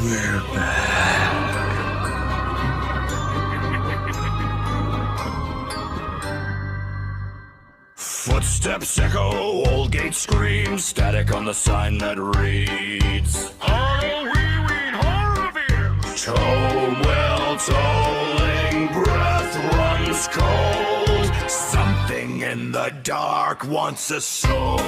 We're back. Footsteps echo, old gate screams, static on the sign that reads Hallowed Horror. Toll well tolling, breath runs cold. Something in the dark wants a soul.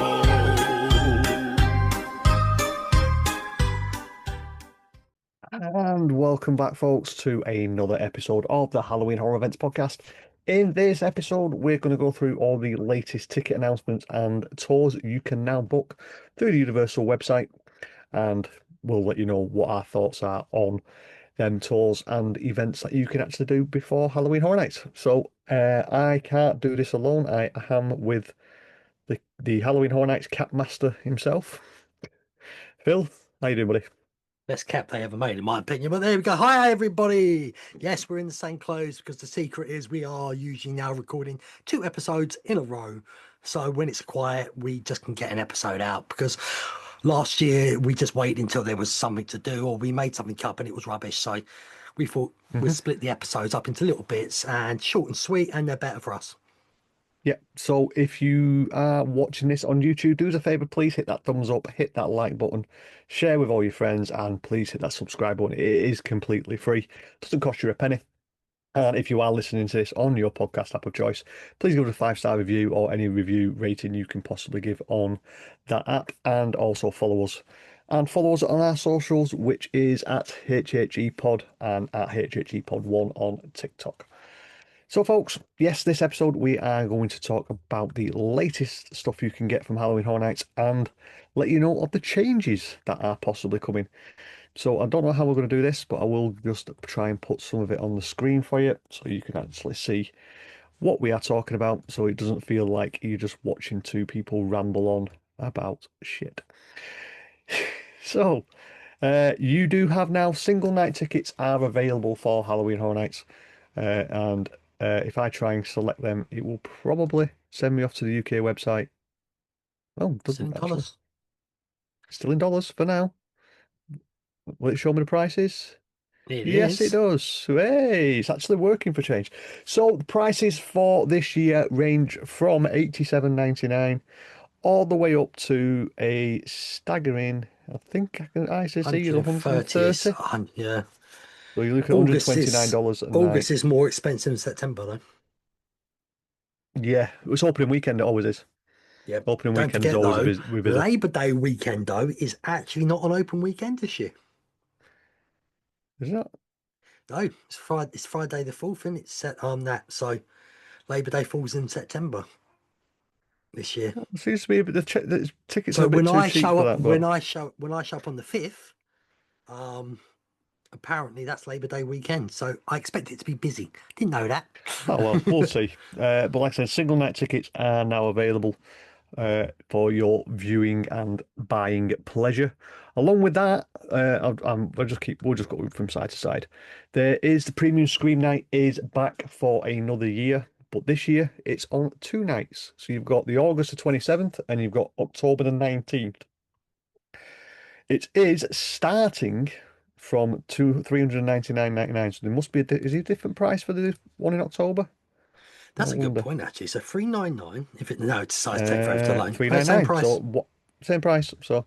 And welcome back, folks, to another episode of the Halloween Horror Events podcast. In this episode, we're going to go through all the latest ticket announcements and tours you can now book through the Universal website, and we'll let you know what our thoughts are on them tours and events that you can actually do before Halloween Horror Nights. So I can't do this alone. I am with the Halloween Horror Nights Capmaster himself, Phill. How you doing, buddy? Best cap they ever made, in my opinion. But there we go. Hi, everybody. Yes, we're in the same clothes because the secret is we are usually now recording 2 episodes in a row. So when it's quiet, we just can get an episode out because last year we just waited until there was something to do or we made something up and it was rubbish. So we thought we'd split the episodes up into little bits and short and sweet, and they're better for us. Yeah, so if you are watching this on YouTube, do us a favour, please hit that thumbs up, hit that like button, share with all your friends, and please hit that subscribe button. It is completely free, doesn't cost you a penny. And if you are listening to this on your podcast app of choice, please give us a 5-star review or any review rating you can possibly give on that app, and also follow us. And follow us on our socials, which is at HHEpod and at HHEpod1 on TikTok. So, folks, yes, this episode we are going to talk about the latest stuff you can get from Halloween Horror Nights and let you know of the changes that are possibly coming. So I don't know how we're going to do this, but I will just try and put some of it on the screen for you so you can actually see what we are talking about, so it doesn't feel like you're just watching 2 people ramble on about shit. So, you do have now single night tickets are available for Halloween Horror Nights, and if I try and select them, it will probably send me off to the UK website. Oh, it doesn't actually. $7. Still in dollars for now. Will it show me the prices? It Yes, it is. does. Hey, it's actually working for change. So the prices for this year range from $87.99 all the way up to a staggering, I think I see is 130 is, $130. yeah. So you look at August $129 a August night. is more expensive than September, though. Yeah, it's opening weekend, it always is. Yeah. Opening Don't weekend is forget, always though, we're busy. Labor Day weekend, though, is actually not an open weekend this year. Is that? No, it's Friday the 4th, and it's set on that. So Labor Day falls in September this year. It seems to be the tickets are So a bit when too I cheap show for up, that, but when I show up on the 5th, apparently that's Labor Day weekend. So I expect it to be busy. Didn't know that. oh well, we'll see. But like I said, single night tickets are now available for your viewing and buying pleasure. Along with that, we'll just go from side to side. There is the premium Scream Night is back for another year, but this year it's on 2 nights. So you've got the August the 27th and you've got October the 19th. It is starting from $399.99. So there must be is it a different price for the one in October? That's I a good wonder. point, actually. So $399. If it no, it's size take forever to loan. Three Oh, nine same nine. price. So what? Same price. So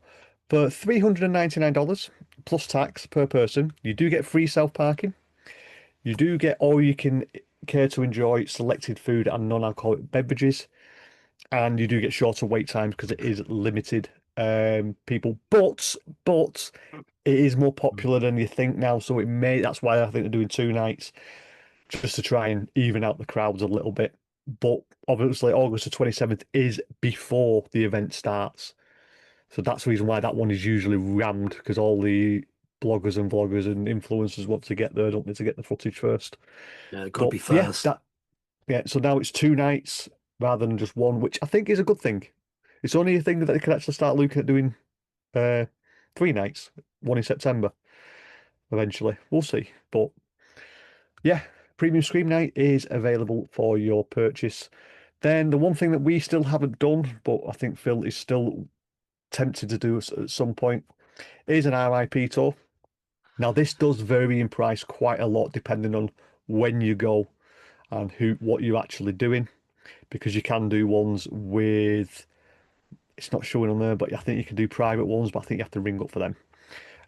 for $399 plus tax per person, you do get free self parking. You do get all you can care to enjoy selected food and non-alcoholic beverages, and you do get shorter wait times because it is limited people. But it is more popular than you think now, so that's why I think they're doing 2 nights just to try and even out the crowds a little bit. But obviously, August the 27th is before the event starts. So that's the reason why that one is usually rammed, because all the bloggers and vloggers and influencers want to get there, don't they, to get the footage first. Yeah, got to But be first. so now it's 2 nights rather than just one, which I think is a good thing. It's only a thing that they can actually start looking at doing 3 nights, one in September, eventually. We'll see. But yeah, Premium Scream Night is available for your purchase. Then the one thing that we still haven't done, but I think Phill is still tempted to do at some point, is an RIP tour. Now, this does vary in price quite a lot depending on when you go and what you're actually doing, because you can do ones with, it's not showing on there, but I think you can do private ones, but I think you have to ring up for them.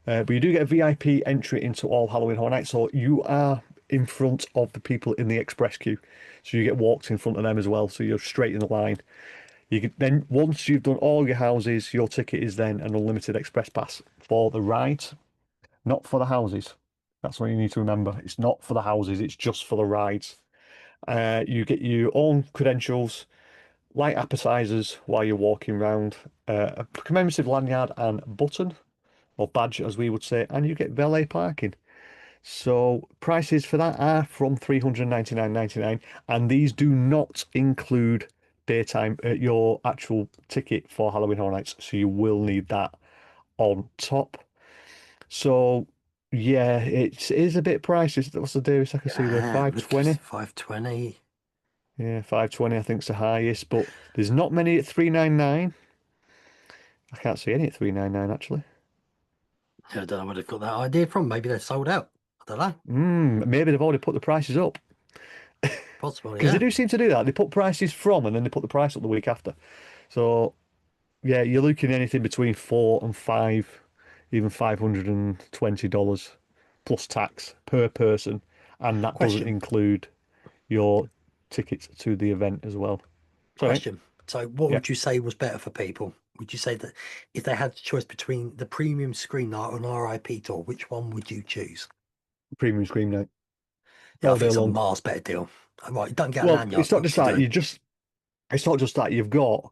But you do get a VIP entry into all Halloween Horror Nights, so you are in front of the people in the express queue. So you get walked in front of them as well, so you're straight in the line. Then once you've done all your houses, your ticket is then an unlimited express pass for the rides, not for the houses. That's what you need to remember. It's not for the houses, it's just for the rides. You get your own credentials, light appetizers while you're walking around, a commemorative lanyard and button, or badge as we would say, and you get valet parking. So prices for that are from $399.99, and these do not include daytime your actual ticket for Halloween Horror Nights, so you will need that on top. So yeah, it is a bit pricey. What's the dearest I can see there? 520. 520. Yeah, 520 I think's the highest, but there's not many at 399. I can't see any at 399 actually. I don't know where they've got that idea from. Maybe they're sold out. I don't know. Maybe they've already put the prices up. Possibly, Because yeah. they do seem to do that. They put prices from and then they put the price up the week after. So yeah, you're looking at anything between $4 and $5, even $520 plus tax per person, and that doesn't Question. include your tickets to the event as well. Sorry, mate. Question. So, what Yeah, would you say was better for people? Would you say that if they had the choice between the premium screen night or an RIP tour, which one would you choose? premium scream night Yeah, I all think day it's a long. miles better deal. Right, you don't get a Well, lanyard, it's not but just you that. do. It's not just that. You've got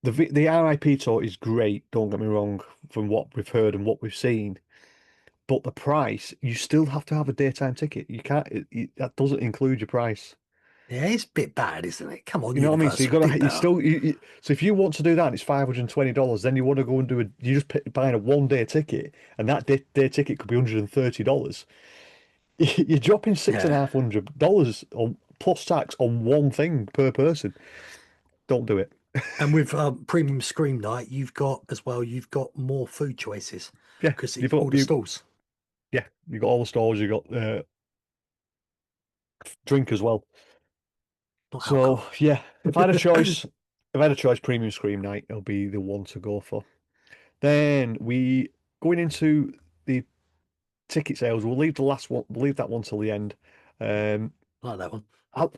the RIP tour is great. Don't get me wrong. From what we've heard and what we've seen, but the price, you still have to have a daytime ticket. You can't. That doesn't include your price. Yeah, it's a bit bad, isn't it? Come on, You know what I mean? So you Universal, got do to. You better. still. So if you want to do that, and it's $520. Then you want to go and do a. You just buying a 1 day ticket, and that day ticket could be $130. You're dropping six and a Yeah. half $100 on plus tax on one thing per person. Don't do it. And with premium screen night, you've got more food choices Yeah, because you've it's got all the stalls, yeah, you got all the stores. You got drink as well. not So alcohol. yeah, if I had a choice, premium scream night, it'll be the one to go for. Then we going into the ticket sales. We'll leave the last one. We'll leave that one till the end. Um, I like that one. I'll,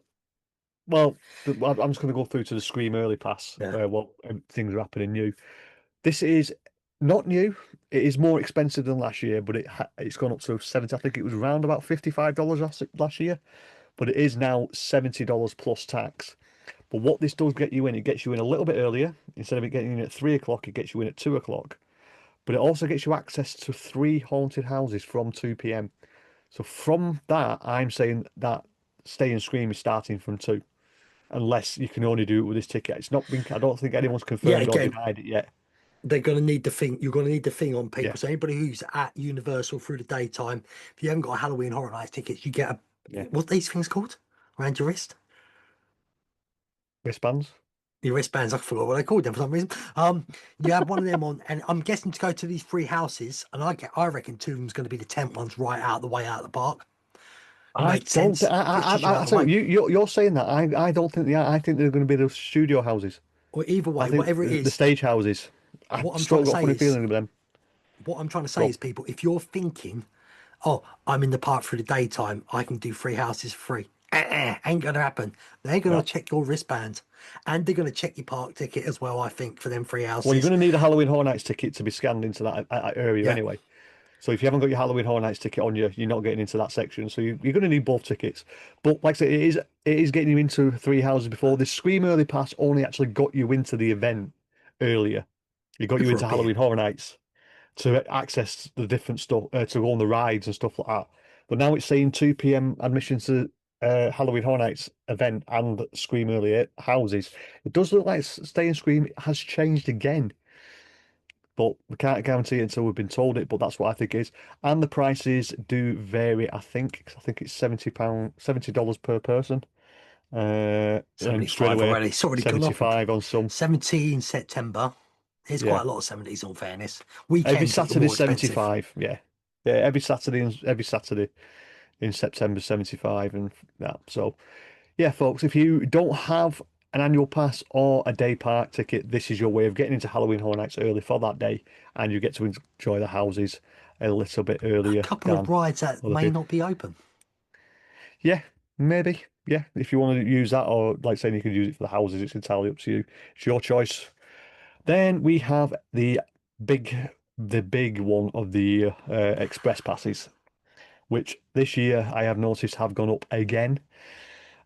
well, I'm just going to go through to the Scream Early Pass. Yeah. What things are happening new. This is not new. It is more expensive than last year, but it's gone up to 70. I think it was around about $55 last year, but it is now $70 plus tax. But what this does get you in, it gets you in a little bit earlier. Instead of it getting in at 3 o'clock, it gets you in at 2 o'clock. But it also gets you access to 3 haunted houses from 2 p.m. So from that, I'm saying that Stay and Scream is starting from 2, unless you can only do it with this ticket. It's not been, I don't think anyone's Yeah, confirmed or again, denied it yet. they're going to need the thing. You're going to need the thing on Yeah, people. So anybody who's at Universal through the daytime, if you haven't got a Halloween Horror Nights tickets, you get yeah. what these things called around your wrist. Wristbands. Your wristbands. I forgot what they called them for some reason. You have one of them on, and I'm guessing to go to these three houses, and I reckon two of them's going to be the tent ones right out the way out of the park. It I makes don't. sense. Pushes you out I of the tell way. you're saying that. I don't think they are. I think they're going to be the studio houses. Or either I way, think whatever it the is, stage houses. I've what I'm trying still to got a say funny is, feeling with them. what I'm trying to say Go is, people, if you're thinking, oh, I'm in the park through the daytime, I can do three houses for free. Ain't gonna happen. They're gonna No. check your wristband, and they're gonna check your park ticket as well. I think for them free Well, you're houses. going to need a Halloween Horror Nights ticket to be scanned into that area Yeah, anyway. So if you haven't got your Halloween Horror Nights ticket on you, you're not getting into that section. So you're going to need both tickets. But like I said, it is getting you into three houses before. The Scream Early Pass only actually got you into the event earlier. It got you for a into bit. Halloween Horror Nights to access the different stuff, to go on the rides and stuff like that. But now it's saying 2 p.m. admission to Halloween Horror Nights event and Scream Early houses. It does look like Stay and Scream has changed again, but we can't guarantee it until we've been told it. But that's what I think it is, and the prices do vary. I think it's £70, $70 per person. And straight 75 away already. It's already gone off. 75 on some. 17 September. There's Yeah, quite a lot of 70s, in fairness. every Weekends are Saturday more expensive. 75. Yeah, Yeah, every Saturday in September 75 and that. So yeah, folks, if you don't have an annual pass or a day park ticket, this is your way of getting into Halloween Horror Nights early for that day, and you get to enjoy the houses a little bit A earlier couple of than rides that other may people. not be open. Yeah, maybe. Yeah, if you want to use that, or like saying you can use it for the houses, it's entirely up to you. It's your choice. Then we have big, the big one of the express passes, which this year I have noticed have gone up again.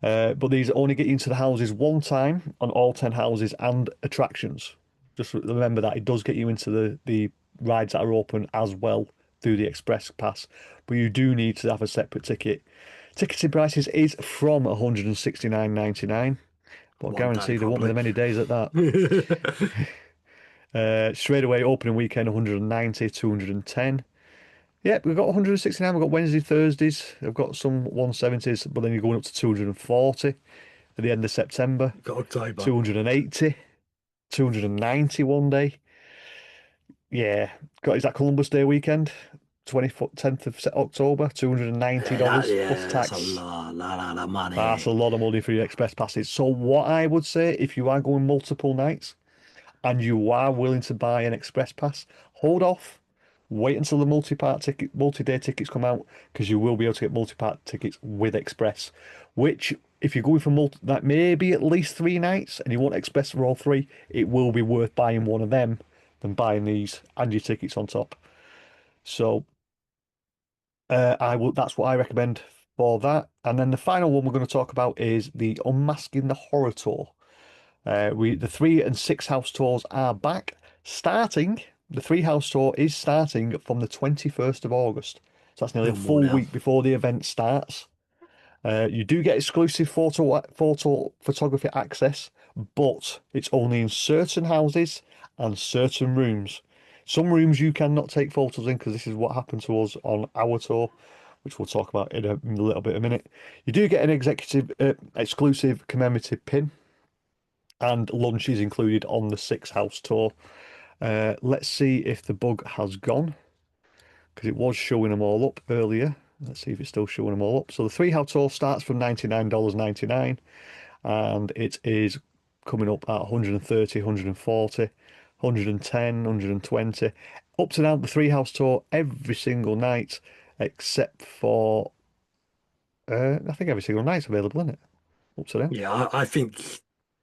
But these only get you into the houses one time on all 10 houses and attractions. Just remember that it does get you into the rides that are open as well through the express pass, but you do need to have a separate ticket. Ticketing prices is from 169.99, but I One day, guarantee there won't be probably. that many days at that. Straight away, opening weekend 190, 210. Yep, we've got 169. We've got Wednesday, Thursdays. I've got some 170s, but then you're going up to 240 at the end of September. Got October. 280, 290 one day. Yeah, is that Columbus Day weekend? 10th of October, $290 plus That's a tax. lot of That's a money. lot of money for your express passes. So what I would say, if you are going multiple nights and you are willing to buy an express pass, hold off. Wait until the multi-day tickets come out, because you will be able to get multi-part tickets with express. Which, if you're going for that maybe at least 3 nights and you want express for all three, it will be worth buying one of them than buying these and your tickets on top. So I will. That's what I recommend for that. And then the final one we're going to talk about is the Unmasking the Horror Tour. The 3 and 6 house tours are back. The 3 house tour is starting from the 21st of August. So that's nearly a Little more full now. week before the event starts. You do get exclusive photo photography access, but it's only in certain houses and certain rooms. Some rooms you cannot take photos in, because this is what happened to us on our tour, which we'll talk about in a little bit a minute. You do get an exclusive commemorative pin, and lunch is included on the 6 house tour. Let's see if the bug has gone, because it was showing them all up earlier. Let's see if it's still showing them all up. So the 3 house tour starts from $99.99, and it is coming up at 130, 140, 110, 120. Up to now, the 3 house tour every single night, except for I think every single night's available, isn't it? Up to now. Yeah, I think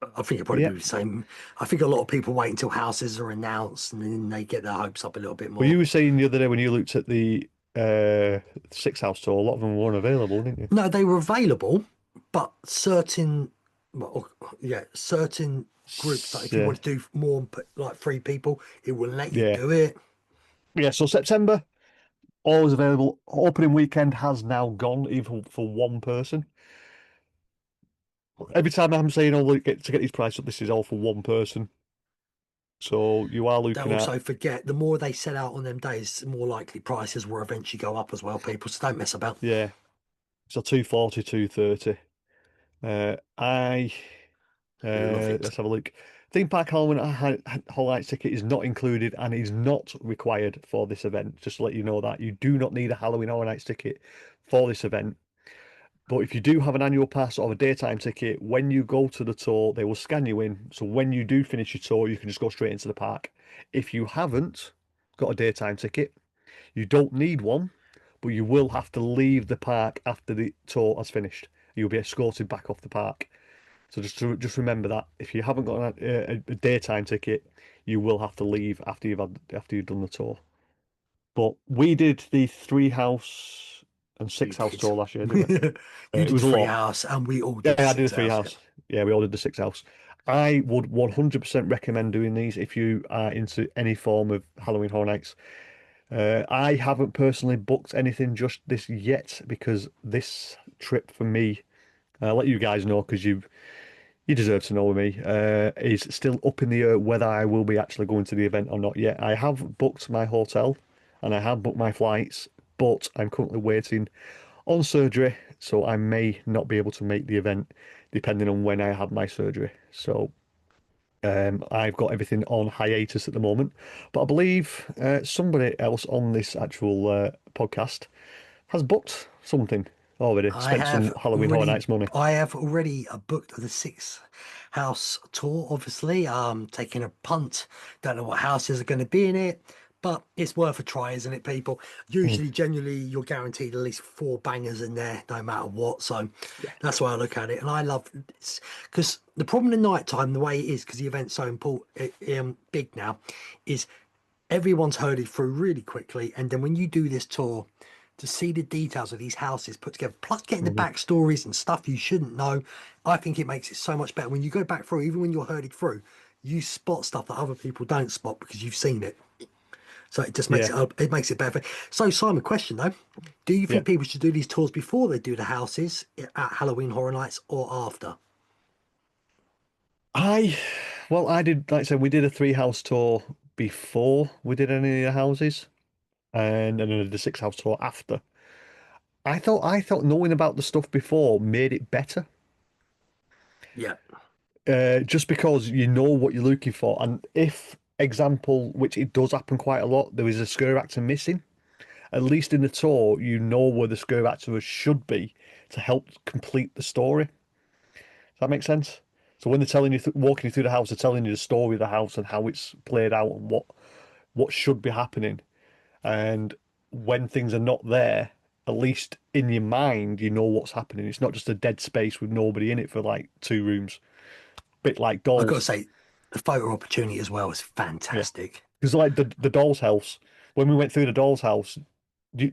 it'll probably Yeah. be the same. I think a lot of people wait until houses are announced and then they get their hopes up a little bit Well, you more. were saying the other day when you looked at the 6 house tour, a lot of them weren't available, didn't you? No, they were available, but well, yeah, certain groups, like if you Yeah, want to do more, like 3 people, it will let you yeah, do it. yeah. So September, always available. Opening weekend has now gone, even for one person. Every time I'm saying, "Oh, look, to get these prices up," this is all for one person. So you are They looking at, also forget the more they set out on them days, the more likely prices will eventually go up as well, people. So don't mess about. yeah, so 240, 230. I Love it. Let's have a look. Theme Park Halloween Horror Nights ticket is not included and is not required for this event. Just to let you know that you do not need a Halloween Horror Nights ticket for this event. But if you do have an annual pass or a daytime ticket, when you go to the tour, they will scan you in. So when you do finish your tour, you can just go straight into the park. If you haven't got a daytime ticket, you don't need one, but you will have to leave the park after the tour has finished. You'll be escorted back off the park. So just remember that if you haven't got a daytime ticket, you will have to leave after you've done the tour. But we did the 3 house and You 6 house did. tour last year, didn't we? You It did was a three lot. hours, and we all Yeah, did I did the six 3 hours. Yeah. house. Yeah, we all did the 6 house. I would 100% recommend doing these if you are into any form of Halloween Horror Nights. I haven't personally booked anything just this yet, because this trip for me, I'll let you guys know because you deserve to know with me, is still up in the air whether I will be actually going to the event or not yet. I have booked my hotel and I have booked my flights, but I'm currently waiting on surgery, so I may not be able to make the event depending on when I have my surgery. So I've got everything on hiatus at the moment, but I believe somebody else on this actual podcast has booked something already, spent some Halloween Horror Nights money. I have already booked the 6 house tour, obviously. Taking a punt. Don't know what houses are going to be in it, but it's worth a try, isn't it, people? Usually, generally, you're guaranteed at least 4 bangers in there, no matter what. So Yeah. that's why I look at it. And I love this because the problem in night time, the way it is, because the event's so important, big now, is everyone's herded through really quickly. And then when you do this tour, to see the details of these houses put together, plus getting the backstories and stuff you shouldn't know, I think it makes it so much better. When you go back through, even when you're herded through, you spot stuff that other people don't spot because you've seen it. So it just makes it makes it better. So Simon, question though, do you think people should do these tours before they do the houses at Halloween Horror Nights or after? Well, I did, like I said, we did a 3-house tour before we did any of the houses, and then the 6-house tour after. I thought knowing about the stuff before made it better. Yeah. Just because you know what you're looking for, and if example, which it does happen quite a lot, there is a scare actor missing. At least in the tour, you know where the scare actor should be to help complete the story. Does that make sense? So when they're telling you, walking you through the house, they're telling you the story of the house and how it's played out and what should be happening. And when things are not there, at least in your mind, you know what's happening. It's not just a dead space with nobody in it for like 2 rooms. Bit like I've got to Dolls. say, the photo opportunity as well is Yeah. fantastic. Because like the Doll's house, when we went through the Doll's house, that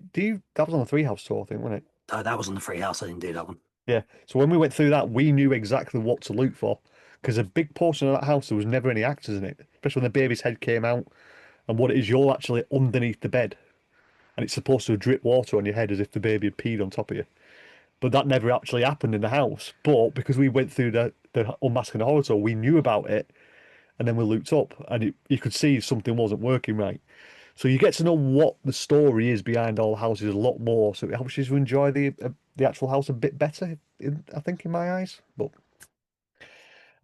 was on a 3-house tour, I think, wasn't it? That was on the free house. I didn't do that one. Yeah. So when we went through that, we knew exactly what to look for. Because a big portion of that house, there was never any actors in it. Especially when the baby's head came out. And what it is, you're actually underneath the bed. And it's supposed to drip water on your head as if the baby had peed on top of you. But that never actually happened in the house. But because we went through the Unmasking the Horror tour, we knew about it. And then we looked up and you could see something wasn't working right. So you get to know what the story is behind all houses a lot more. So it helps you to enjoy the actual house a bit better, I think, in my eyes. But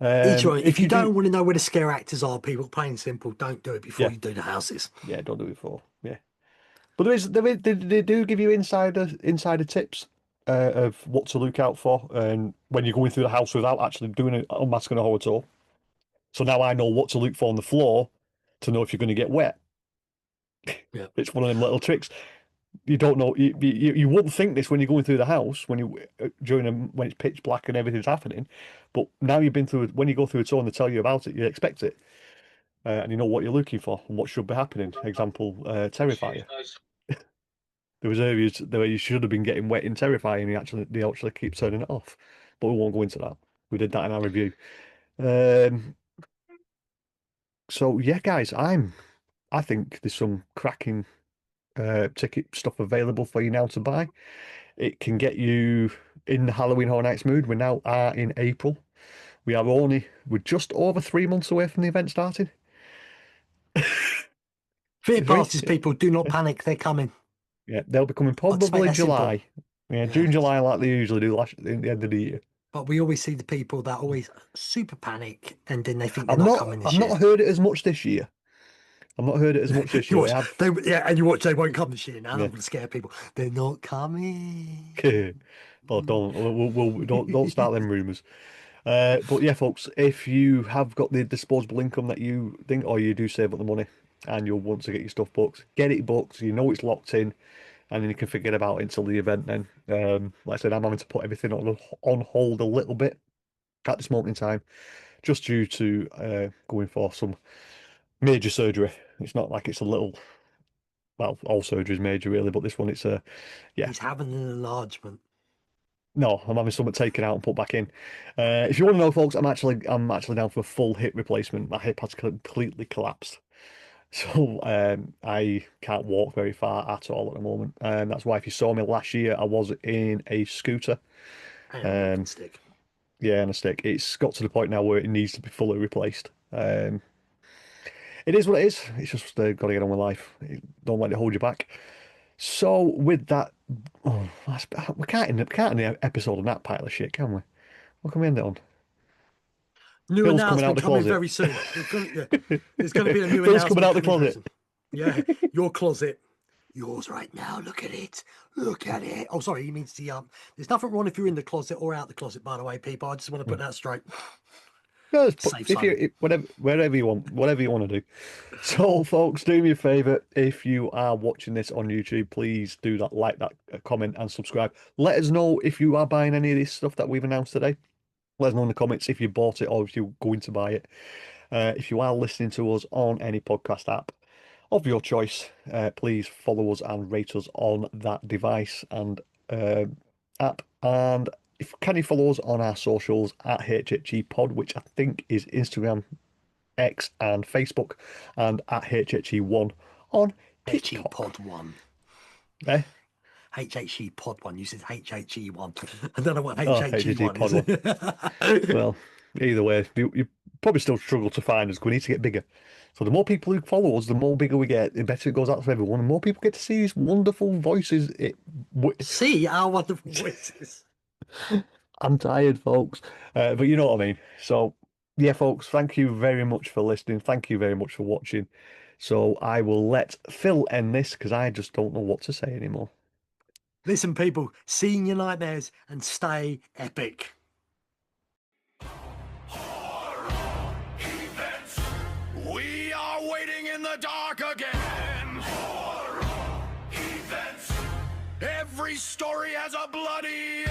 Each one. If if you you do, don't want to know where the scare actors are, people, plain and simple, don't do it before yeah, you do the houses. yeah, don't do it before, yeah. But they do give you insider tips of what to look out for, and when you're going through the house without actually doing an unmasking a horror tour. So now I know what to look for on the floor to know if you're going to get wet. Yeah. It's one of them little tricks. You don't know. You wouldn't think this when you're going through the house when when it's pitch black and everything's happening, but now you've been through it. When you go through a tour and they tell you about it, you expect it, and you know what you're looking for and what should be happening. Example, Terrifier. There was areas where you should have been getting wet in Terrifier, and they actually keep turning it off. But we won't go into that. We did that in our review. So yeah, guys, I think there's some cracking ticket stuff available for you now to buy. It can get you in the Halloween Horror Nights mood. We now are in April. We're just over 3 months away from the event starting. Fear passes, people, do not panic. They're coming. Yeah, they'll be coming I'll just make probably that simple. July. Yeah, June, July, like they usually do in the end of the year. But we always see the people that always super panic and then they think they're I've not coming this I've year. not heard it as much this year. I've not heard it as much this You year. watch, and you watch, they won't come this year now. I'm going to scare people. They're not coming. Well, don't start them rumours. But yeah, folks, if you have got the disposable income that you think, or you do save up the money, and you'll want to get your stuff booked, get it booked. You know it's locked in, and then you can forget about it until the event. Then, like I said, I'm having to put everything on hold a little bit at this moment in time, just due to going for some major surgery. It's not like it's a little. Well, all surgery is major, really, but this one, it's a yeah. He's having an enlargement. No, I'm having something taken out and put back in. If you want to know, folks, I'm actually down for a full hip replacement. My hip has completely collapsed, so I can't walk very far at all at the moment. And that's why if you saw me last year, I was in a scooter. And a walking stick. Yeah, and a stick. It's got to the point now where it needs to be fully replaced. It is what it is. It's just got to get on with life. Don't let it hold you back. So with that, we can't end the episode on that pile of shit, can we? What can we end it on? New Phil's coming out announcement the coming closet. very soon. There's going to be a new Phil's announcement coming out the coming very closet. soon. Yeah, your closet. yours right now. Look at it. Look at it. Oh, sorry. He means the There's nothing wrong if you're in the closet or out the closet. By the way, people. I just want to put that straight. No, Safe if zone. you wherever you want, whatever you want to do. So, folks, do me a favor. If you are watching this on YouTube, please do that, like that, comment, and subscribe. Let us know if you are buying any of this stuff that we've announced today. Let us know in the comments if you bought it or if you're going to buy it. If you are listening to us on any podcast app of your choice, please follow us and rate us on that device and app. And can you follow us on our socials at HHG Pod, which I think is Instagram, X, and Facebook, and at HHG1 on HE TikTok. Pod 1. Eh? HHE Pod 1. You said HHE 1. I don't know what Oh, HHE HHG 1 Pod is. 1. Well, either way, you probably still struggle to find us. We need to get bigger. So the more people who follow us, the more bigger we get, the better it goes out for everyone. The more people get to see these wonderful voices. See our wonderful voices. I'm tired, folks. But you know what I mean. So, yeah, folks, thank you very much for listening. Thank you very much for watching. So I will let Phill end this because I just don't know what to say anymore. Listen, people, see in your nightmares and stay epic. Horror events. We are waiting in the dark again. Horror events. Every story has a bloody